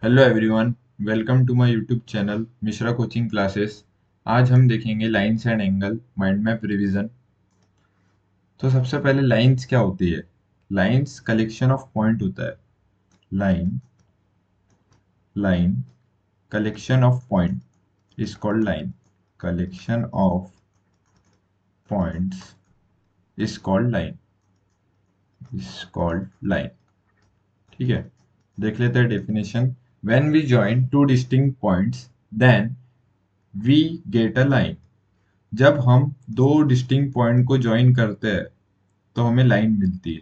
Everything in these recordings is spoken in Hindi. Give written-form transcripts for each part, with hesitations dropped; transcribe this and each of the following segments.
Hello everyone, welcome to my YouTube channel Mishra coaching classes. आज हम देखेंगे lines and angle mind map revision. तो सबसे पहले लाइंस क्या होती है। लाइंस कलेक्शन ऑफ पॉइंट होता है। Line line collection of point is called line. Collection of points is called line. Is called line. ठीक है, देख लेते हैं definition. When we join two distinct points then we get a line. जब हम दो डिस्टिंक्ट पॉइंट को ज्वाइन करते हैं तो हमें लाइन मिलती है।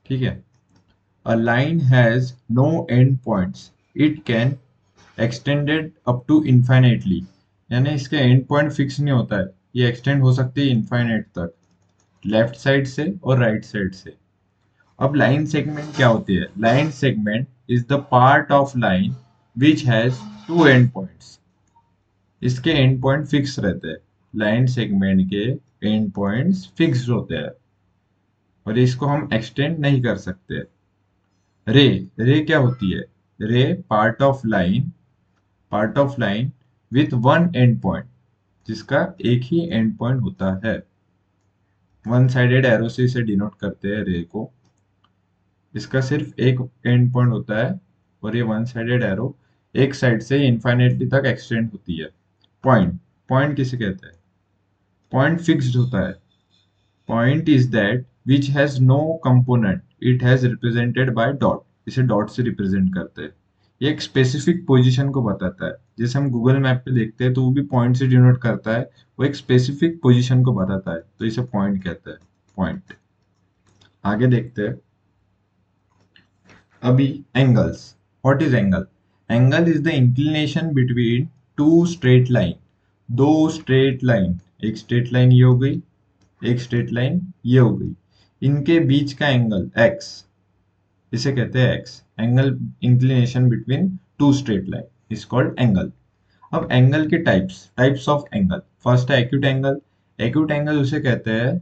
ठीक है, a line has no end points, it can extended up to infinitely. यानी इसके एंड पॉइंट फिक्स नहीं होता है, ये एक्सटेंड हो सकती है इनफाइनाइट तक, लेफ्ट साइड से और राइट साइड से। अब लाइन सेगमेंट क्या होती है। Line segment is the part of line which has two end points. इसके एंड पॉइंट फिक्स रहते हैं। लाइन सेगमेंट के एंड पॉइंट्स फिक्स होते हैं और इसको हम एक्सटेंड नहीं कर सकते। रे रे क्या होती है। रे part of line with one and point, जिसका एक ही एंड पॉइंट होता है। वन साइडेड एरो से इसे डिनोट करते हैं रे को। इसका सिर्फ एक एंड पॉइंट होता है और ये वन साइडेड एरो एक साइड से इनफाइनेटली तक एक्सटेंड होती है। पॉइंट पॉइंट किसे कहते हैं। पॉइंट फिक्स्ड होता है। Point is that which has no component, it has represented by dot। इसे डॉट से रिप्रेजेंट करते हैं। ये एक स्पेसिफिक पोजीशन को बताता है। जैसे हम गूगल मैप पे देखते हैं तो वो भी पॉइंट से डिनोट करता है। वो एक स्पेसिफिक पोजीशन को बताता है, तो इसे पॉइंट कहते हैं। पॉइंट। आगे देखते हैं। अभी angles. What is angle. Angle is the inclination between two straight line. दो स्ट्रेट लाइन, एक स्ट्रेट लाइन ये हो गई, एक स्ट्रेट लाइन ये हो गई, इनके बीच का एंगल एक्स, इसे कहते हैं x. Angle inclination between two straight line is called angle. अब एंगल के टाइप्स ऑफ एंगल। फर्स्ट है एक्यूट एंगल। एक्यूट एंगल उसे कहते हैं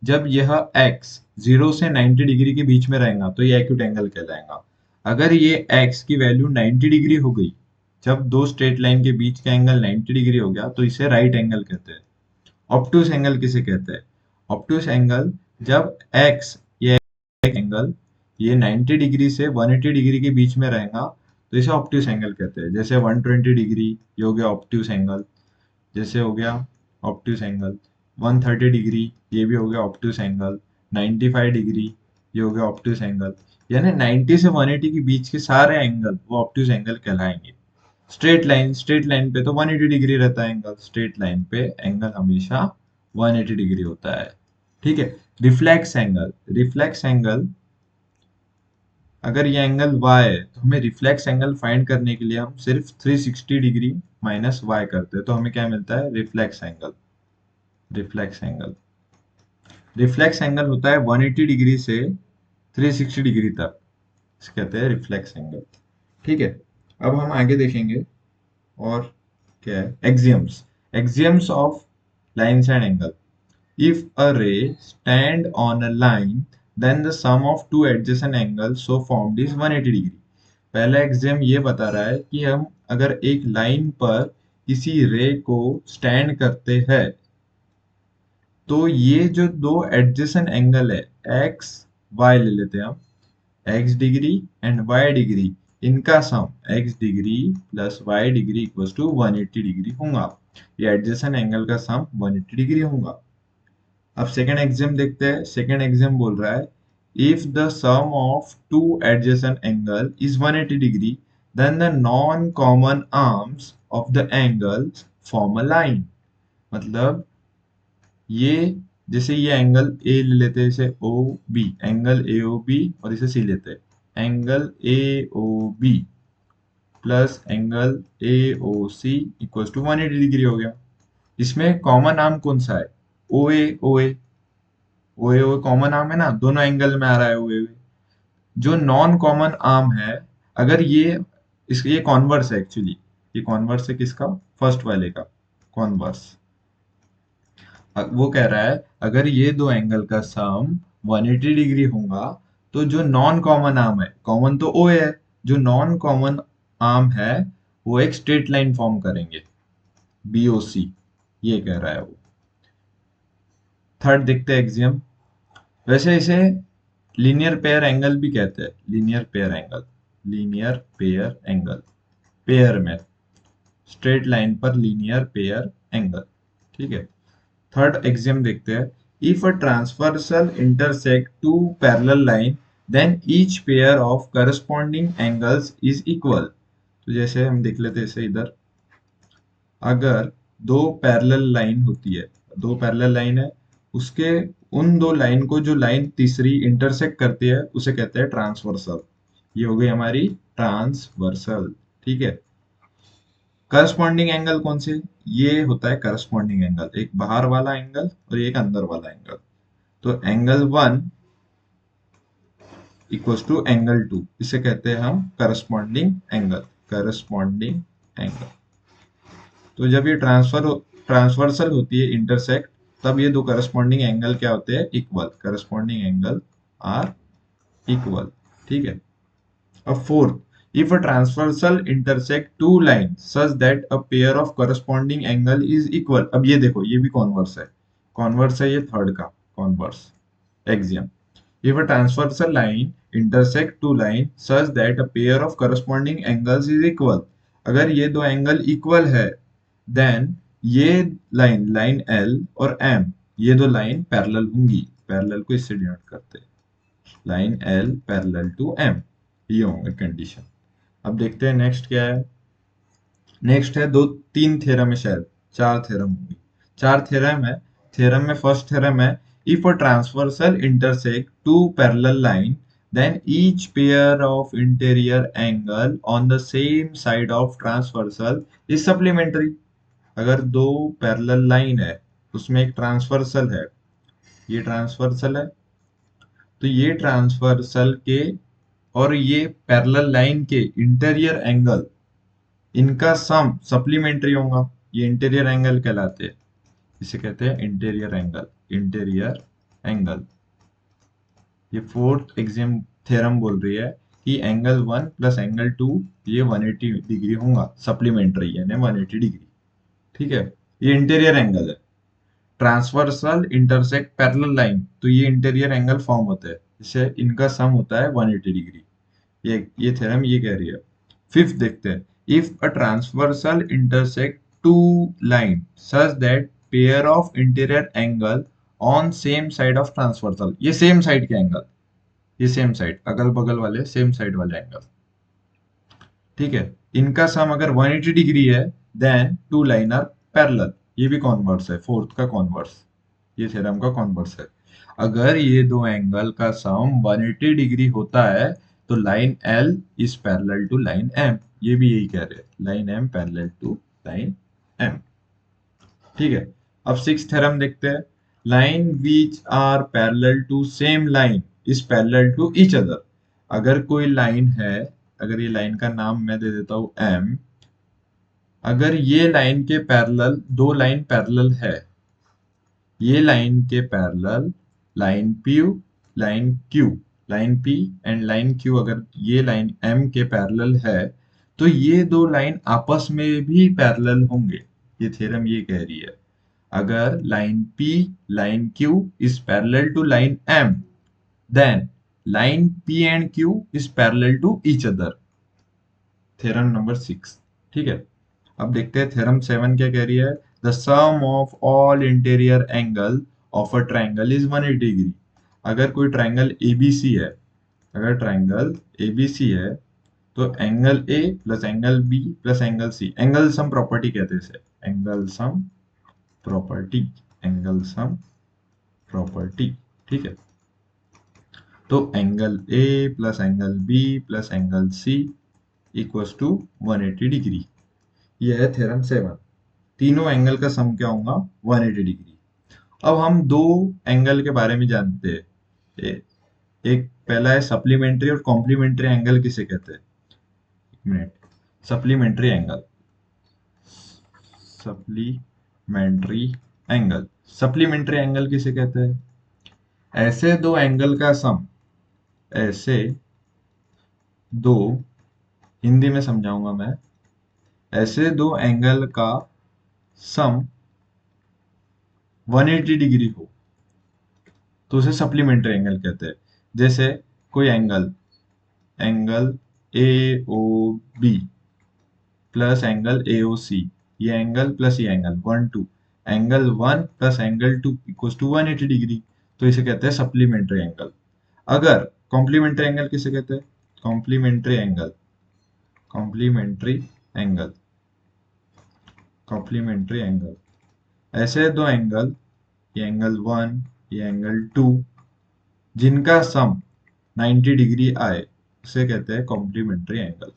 जब यह एक्स 0 से 90 डिग्री के बीच में रहेगा तो ये एक्यूट एंगल कहलाएगा। अगर ये एक्स की वैल्यू 90 डिग्री हो गई, जब दो स्ट्रेट लाइन के बीच का एंगल 90 डिग्री हो गया तो इसे राइट एंगल कहते हैं। ऑब्टूस एंगल किसे कहते हैं। ऑब्टूस एंगल जब एक्स, ये एंगल ये 90 डिग्री से 180 डिग्री के बीच में रहेगा तो इसे ऑब्ट्यूस एंगल कहते हैं। जैसे 120 डिग्री ये हो गया ऑब्ट्यूस एंगल, जैसे हो गया ऑब्ट्यूस एंगल। 130 डिग्री ये भी हो गया ऑब्ट्यूस एंगल। 95 डिग्री ये हो गया ऑब्ट्यूस एंगल। यानी 90 से 180 के बीच के सारे एंगल वो ऑब्ट्यूस एंगल कहलाएंगे। स्ट्रेट लाइन पे तो 180 डिग्री रहता है एंगल। स्ट्रेट लाइन पे एंगल हमेशा 180 डिग्री होता है। ठीक है। रिफ्लेक्स एंगल अगर ये एंगल y है तो हमें रिफ्लेक्स एंगल फाइंड करने के लिए हम सिर्फ 360 डिग्री माइनस y करते हैं तो हमें क्या मिलता है, reflex angle. Reflex angle reflex angle होता है 180 डिग्री से 360 डिग्री तक, इसे कहते हैं रिफ्लेक्स एंगल। ठीक है, अब हम आगे देखेंगे। और क्या है, axioms. Axioms of lines and angle. If a ray stand on a line, then the sum of two adjacent angles so formed is 180 degree। पहला एग्जाम ये बता रहा है कि हम अगर एक लाइन पर किसी रे को स्टैंड करते हैं तो ये जो दो एडजेसेंट एंगल है, एक्स वाई ले लेते हैं हम, X degree and Y degree, इनका sum X degree plus Y degree equals to 180 degree होगा। ये एडजेसेंट एंगल का सम 180 डिग्री होगा। अब सेकेंड एग्जाम देखते हैं। सेकेंड एग्जाम बोल रहा है if the sum of two adjacent angle is 180 degree then the non common arms of the angles form a line. मतलब ये, जैसे ये एंगल ए ले लेते हैं, इसे O B, angle A O B, और इसे सी लेते हैं, angle A O B plus angle A O C equals to 180 degree हो गया। इसमें कॉमन आर्म कौन सा है, ओ ए ओ ए। ओए ओए कॉमन आर्म है ना, दोनों एंगल में आ रहा है ओए ओए। जो नॉन कॉमन आर्म है, अगर ये ये कॉन्वर्स है एक्चुअली। ये कॉन्वर्स है किसका, फर्स्ट वाले का कॉन्वर्स। वो कह रहा है अगर ये दो एंगल का सम 180 डिग्री होगा तो जो नॉन कॉमन आर्म है, कॉमन तो ओ है, जो नॉन कॉमन आर्म है वो एक स्ट्रेट लाइन फॉर्म करेंगे, BOC, ये कह रहा है वो। थर्ड देखते हैं एग्जाम। वैसे इसे लीनियर पेयर एंगल भी कहते हैं, linear pair angle, linear pair angle, pair में, स्ट्रेट लाइन पर लीनियर पेयर एंगल, ठीक है। थर्ड एग्जाम देखते हैं। If a transversal intersect two parallel line then each pair of corresponding angles is equal. तो जैसे हम देख लेते हैं, इसे इधर अगर दो पैरेलल लाइन होती है, दो पैरेलल लाइन है, उसके उन दो लाइन को जो लाइन तीसरी इंटरसेक्ट करती है उसे कहते हैं ट्रांसवर्सल। ये हो गई हमारी ट्रांसवर्सल, ठीक है। करस्पॉन्डिंग एंगल कौन से, ये होता है करस्पॉन्डिंग एंगल, एक बाहर वाला एंगल और एक अंदर वाला एंगल। तो एंगल 1 इक्वल्स टू एंगल 2, इसे कहते हैं हम करस्पॉन्डिंग एंगल, करस्पॉन्डिंग एंगल। तो जब ये ट्रांसवर्सल होती है इंटरसेक्ट, तब ये दो करस्पॉन्डिंग एंगल क्या होते हैं, equal, corresponding angle are equal, ठीक है। अब fourth, if a transversal intersect two lines such that a pair of corresponding angle is equal। अब ये देखो, ये भी कॉन्वर्स है, कॉन्वर्स है ये थर्ड का converse axiom. if a transversal line intersect two lines such that a pair of corresponding angles is equal, अगर ये दो एंगल इक्वल है, देन ये लाइन, लाइन L और M, ये दो लाइन पैरेलल होंगी। पैरेलल को इससे डिनोट करते हैं, line L parallel to M, ये होंगे कंडीशन। अब देखते हैं नेक्स्ट क्या है। नेक्स्ट है दो तीन थ्योरम है, शायद चार थ्योरम होंगी, चार थ्योरम है। थ्योरम में फर्स्ट थ्योरम है, if a transversal intersect two parallel line then each pair of interior angle on the same side of transversal is supplementary. अगर दो पैरेलल लाइन है, उसमें एक ट्रांसवर्सल है, ये ट्रांसवर्सल है, तो ये ट्रांसवर्सल के और ये पैरेलल लाइन के इंटीरियर एंगल, इनका सम सप्लीमेंट्री होगा, ये इंटीरियर एंगल कहलाते हैं, इसे कहते हैं इंटीरियर एंगल, इंटीरियर एंगल। ये फोर्थ एग्जाम थ्योरम बोल रही है कि एंगल 1 प्लस एंगल 2 ये 180 डिग्री होगा, सप्लीमेंट्री यानी 180 डिग्री, ठीक है। ये इंटीरियर एंगल है। ट्रांसवर्सल इंटरसेक्ट पैरेलल लाइन, तो ये इंटीरियर एंगल फॉर्म होता है, इससे इनका सम होता है 180 डिग्री। ये थ्योरम ये कह रही है। फिफ्थ देखते हैं, if a transversal intersect two line such that pair of interior angle on same side of transversal, ये सेम साइड के एंगल, ये सेम साइड, अगल बगल वाले सेम साइड वाले एंगल, ठीक है, इनका सम अगर 180 डिग्री है, then two line are parallel. ये भी कॉन्वर्स है, फोर्थ का कॉन्वर्स, ये थ्योरम का कॉन्वर्स है। अगर ये दो एंगल का सम 180 डिग्री होता है, तो line L is parallel to line M, ये भी यही कह रहे हैं, line M parallel to line M, ठीक है। अब सिक्स थ्योरम देखते हैं, line which are parallel to same line is parallel to each other. अगर कोई लाइन है, अगर ये लाइन का नाम मैं दे देता हूं M, अगर ये लाइन के पैरेलल दो लाइन पैरेलल है, ये लाइन के parallel line P, line Q, line P and line Q, अगर ये लाइन M के पैरेलल है, तो ये दो लाइन आपस में भी पैरेलल होंगे। ये थ्योरम ये कह रही है, अगर line P, line Q is parallel to line M, then line P and Q is parallel to each other। Theorem number 6, ठीक है। अब देखते हैं थ्योरम 7 क्या कह रही है, the sum of all interior angle of a triangle is 180 degree. अगर कोई ट्राइंगल ABC है, अगर ट्राइंगल ABC है, तो angle A plus angle B plus angle C, angle sum property कहते हैं इसे, angle sum property, angle sum property, ठीक है। तो angle A plus angle B plus angle C equals to 180 degree. यह है थ्योरम 7। तीनों एंगल का सम क्या होगा, 180 डिग्री। अब हम दो एंगल के बारे में जानते हैं, एक पहला है सप्लीमेंट्री और कॉम्प्लीमेंट्री एंगल किसे कहते हैं, एक minute, supplementary angle, supplementary angle, supplementary angle किसे कहते हैं, ऐसे दो एंगल का सम, ऐसे दो हिंदी में समझाऊंगा मैं। ऐसे दो एंगल का सम 180 डिग्री हो तो उसे सप्लीमेंट्री एंगल कहते हैं। जैसे कोई angle, angle A O B plus angle A O C, ये एंगल प्लस ये angle 1 2, angle 1 plus angle 2 equals to 180 degree, तो इसे कहते हैं सप्लीमेंट्री एंगल। अगर कॉम्प्लीमेंट्री एंगल किसे कहते हैं? Complementary angle, complementary angle, complementary angle, ऐसे दो एंगल, ये एंगल 1, ये एंगल 2, जिनका सम 90 डिग्री आए उसे कहते हैं कॉम्प्लीमेंट्री एंगल।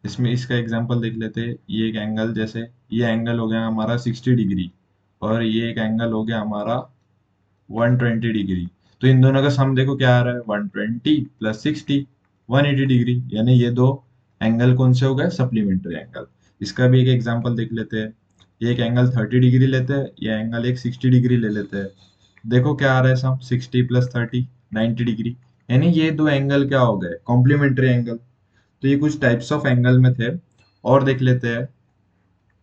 इसमें इसका एग्जांपल देख लेते हैं। ये एक एंगल, जैसे ये एंगल हो गया हमारा 60 डिग्री और ये एक एंगल हो गया हमारा 120 डिग्री। तो इन दोनों का सम देखो क्या आ रहा है, 120 प्लस 60, 180 डिग्री, यानी ये दो एंगल कौन से हो गए? Supplementary angle. इसका भी एक एग्जांपल देख लेते हैं। ये एक एंगल 30 डिग्री लेते हैं, ये एंगल एक 60 डिग्री ले लेते हैं। देखो क्या आ रहा है सम, 60 प्लस 30 90 डिग्री, यानी ये दो एंगल क्या हो गए? Complementary angle. तो ये कुछ टाइप्स ऑफ एंगल में थे। और देख लेते हैं।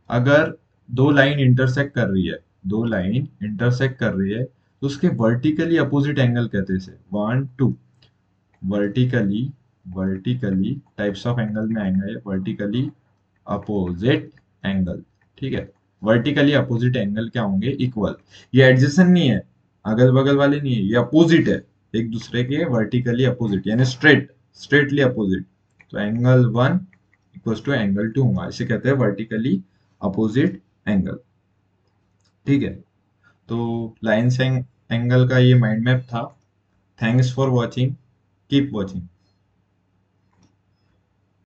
अगर दो लाइन इंटरसेक्ट कर रही है, दो लाइन इंटरसेक्ट कर रही है, तो उसके वर्टिकली अपोजिट एंगल कहते हैं इसे। 1 2 vertically, vertically types of angle में आएंगे ये, वर्टिकली अपोजिट एंगल। ठीक है, वर्टिकली अपोजिट एंगल क्या होंगे? इक्वल। ये एडजेसेंट नहीं है, अगल बगल वाले नहीं है, ये अपोजिट है एक दूसरे के, वर्टिकली अपोजिट यानी स्ट्रेट, स्ट्रेटली अपोजिट। तो एंगल 1 इक्वल्स टू एंगल 2 होगा, इसे कहते हैं वर्टिकली अपोजिट एंगल। ठीक है, तो लाइन्स एंगल का ये माइंड मैप था। Thanks for watching, keep watching.